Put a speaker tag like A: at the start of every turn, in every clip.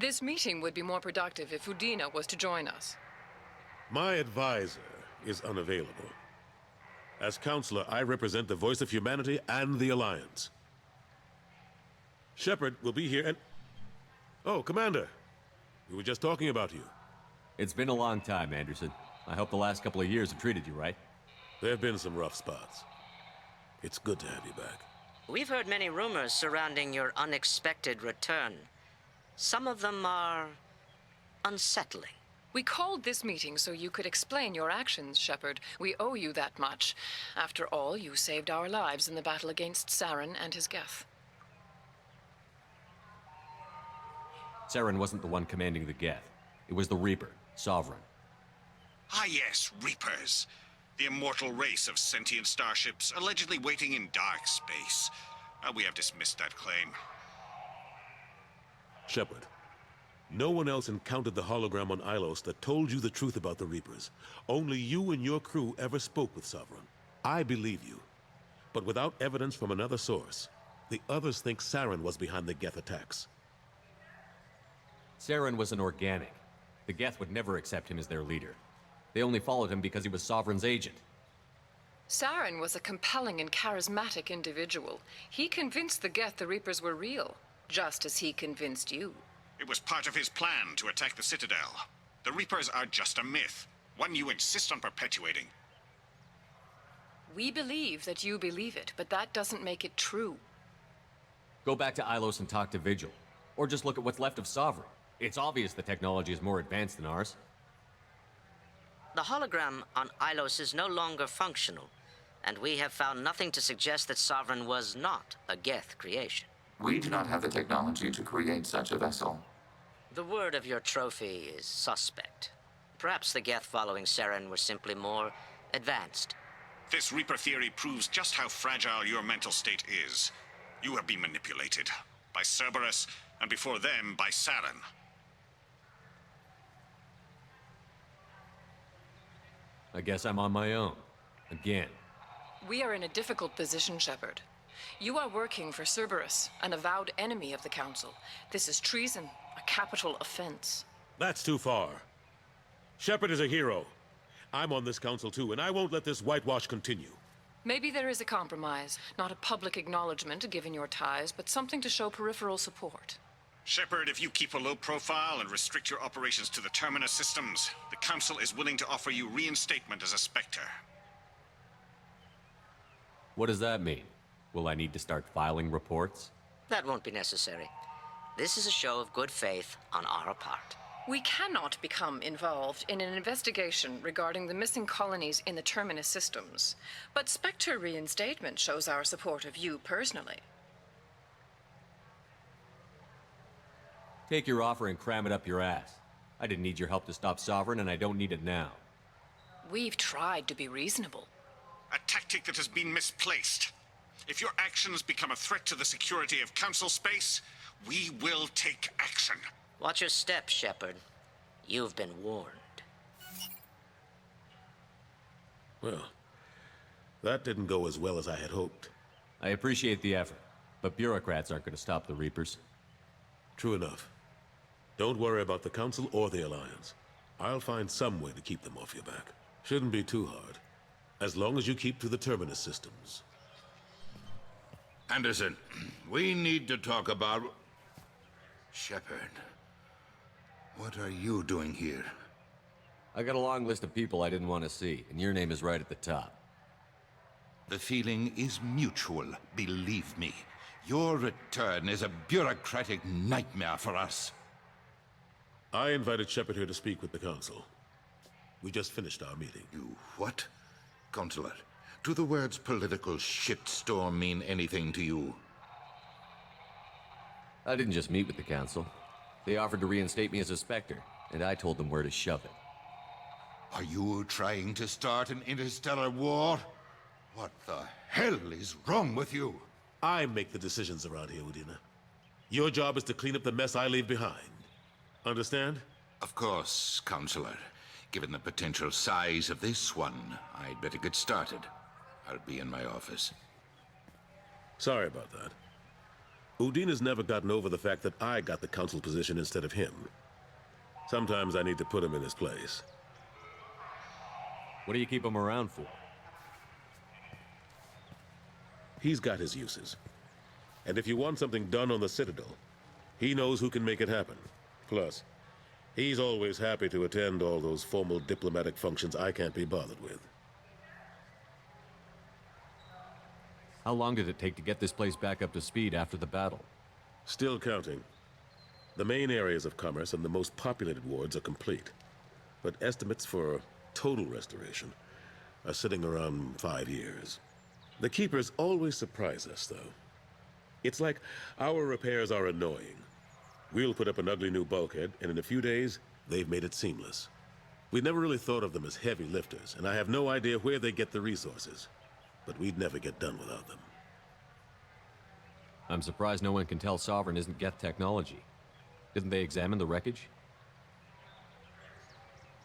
A: This meeting would be more productive if Udina was to join us.
B: My advisor is unavailable. As counselor, I represent the voice of humanity and the Alliance. Shepard will be here and... Oh, Commander. We were just talking about you.
C: It's been a long time, Anderson. I hope the last couple of years have treated you right.
B: There have been some rough spots. It's good to have you back.
D: We've heard many rumors surrounding your unexpected return. Some of them are unsettling.
A: We called this meeting so you could explain your actions, Shepard. We owe you that much. After all, you saved our lives in the battle against Saren and his Geth.
C: Saren wasn't the one commanding the Geth. It was the Reaper, Sovereign.
E: Ah yes, Reapers. The immortal race of sentient starships allegedly waiting in dark space. We have dismissed that claim.
B: Shepard, no one else encountered the hologram on Ilos that told you the truth about the Reapers. Only you and your crew ever spoke with Sovereign. I believe you. But without evidence from another source, the others think Saren was behind the Geth attacks.
C: Saren was an organic. The Geth would never accept him as their leader. They only followed him because he was Sovereign's agent.
A: Saren was a compelling and charismatic individual. He convinced the Geth the Reapers were real, just as he convinced you.
E: It was part of his plan to attack the Citadel. The Reapers are just a myth, one you insist on perpetuating.
A: We believe that you believe it, but that doesn't make it true.
C: Go back to Ilos and talk to Vigil. Or just look at what's left of Sovereign. It's obvious the technology is more advanced than ours.
D: The hologram on Ilos is no longer functional, and we have found nothing to suggest that Sovereign was not a Geth creation.
F: We do not have the technology to create such a vessel.
D: The word of your trophy is suspect. Perhaps the Geth following Saren were simply more advanced.
E: This Reaper theory proves just how fragile your mental state is. You have been manipulated. By Cerberus, and before them, by Saren.
C: I guess I'm on my own. Again.
A: We are in a difficult position, Shepard. You are working for Cerberus, an avowed enemy of the Council. This is treason, a capital offense.
B: That's too far. Shepard is a hero. I'm on this council too, and I won't let this whitewash continue.
A: Maybe there is a compromise. Not a public acknowledgement given your ties, but something to show peripheral support.
E: Shepard, if you keep a low profile and restrict your operations to the Terminus systems, the Council is willing to offer you reinstatement as a Spectre.
C: What does that mean? Will I need to start filing reports?
D: That won't be necessary. This is a show of good faith on our part.
A: We cannot become involved in an investigation regarding the missing colonies in the Terminus systems, but Spectre reinstatement shows our support of you personally.
C: Take your offer and cram it up your ass. I didn't need your help to stop Sovereign, and I don't need it now.
A: We've tried to be reasonable.
E: A tactic that has been misplaced. If your actions become a threat to the security of Council space, we will take action.
D: Watch your step, Shepard. You've been warned.
B: Well, that didn't go as well as I had hoped.
C: I appreciate the effort, but bureaucrats aren't going to stop the Reapers.
B: True enough. Don't worry about the Council or the Alliance. I'll find some way to keep them off your back. Shouldn't be too hard. As long as you keep to the Terminus systems.
G: Anderson, we need to talk about... Shepard. What are you doing here?
C: I got a long list of people I didn't want to see, and your name is right at the top.
G: The feeling is mutual, believe me. Your return is a bureaucratic nightmare for us.
B: I invited Shepard here to speak with the Council. We just finished our meeting.
G: You what? Consular, do the words political shitstorm mean anything to you?
C: I didn't just meet with the Council. They offered to reinstate me as a Spectre, and I told them where to shove it.
G: Are you trying to start an interstellar war? What the hell is wrong with you?
B: I make the decisions around here, Udina. Your job is to clean up the mess I leave behind. Understand?
G: Of course, Counselor. Given the potential size of this one, I'd better get started. I'll be in my office.
B: Sorry about that. Udin has never gotten over the fact that I got the council position instead of him. Sometimes I need to put him in his place.
C: What do you keep him around for?
B: He's got his uses. And if you want something done on the Citadel, he knows who can make it happen. Plus, he's always happy to attend all those formal diplomatic functions I can't be bothered with.
C: How long did it take to get this place back up to speed after the battle?
B: Still counting. The main areas of commerce and the most populated wards are complete. But estimates for total restoration are sitting around 5 years. The Keepers always surprise us, though. It's like our repairs are annoying. We'll put up an ugly new bulkhead, and in a few days, they've made it seamless. We never really thought of them as heavy lifters, and I have no idea where they get the resources. But we'd never get done without them.
C: I'm surprised no one can tell Sovereign isn't Geth technology. Didn't they examine the wreckage?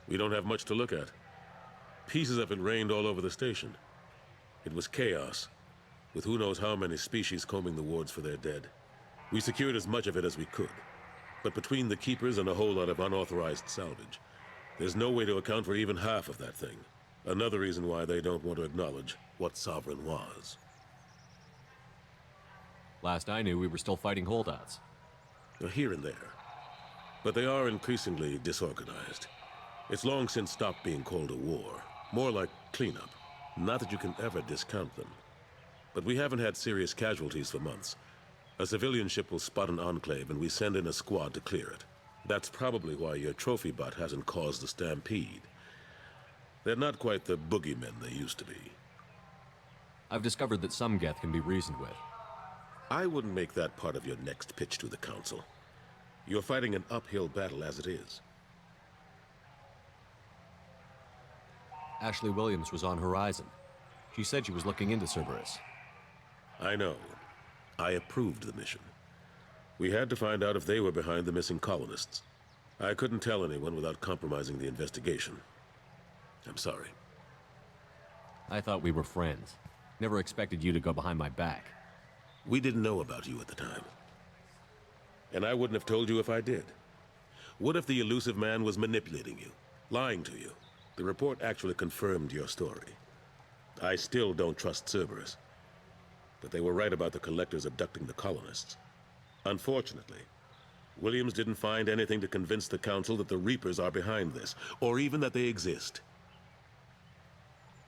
B: We don't have much to look at. Pieces of it rained all over the station. It was chaos, with who knows how many species combing the wards for their dead. We secured as much of it as we could. But between the Keepers and a whole lot of unauthorized salvage, there's no way to account for even half of that thing. Another reason why they don't want to acknowledge what Sovereign was.
C: Last I knew, we were still fighting holdouts.
B: Here and there. But they are increasingly disorganized. It's long since stopped being called a war. More like cleanup. Not that you can ever discount them. But we haven't had serious casualties for months. A civilian ship will spot an enclave and we send in a squad to clear it. That's probably why your trophy butt hasn't caused a stampede. They're not quite the boogeymen they used to be.
C: I've discovered that some Geth can be reasoned with.
B: I wouldn't make that part of your next pitch to the Council. You're fighting an uphill battle as it is.
C: Ashley Williams was on Horizon. She said she was looking into Cerberus.
B: I know. I approved the mission. We had to find out if they were behind the missing colonists. I couldn't tell anyone without compromising the investigation. I'm sorry.
C: I thought we were friends. Never expected you to go behind my back.
B: We didn't know about you at the time. And I wouldn't have told you if I did. What if the elusive man was manipulating you, lying to you? The report actually confirmed your story. I still don't trust Cerberus. But they were right about the Collectors abducting the colonists. Unfortunately, Williams didn't find anything to convince the Council that the Reapers are behind this, or even that they exist.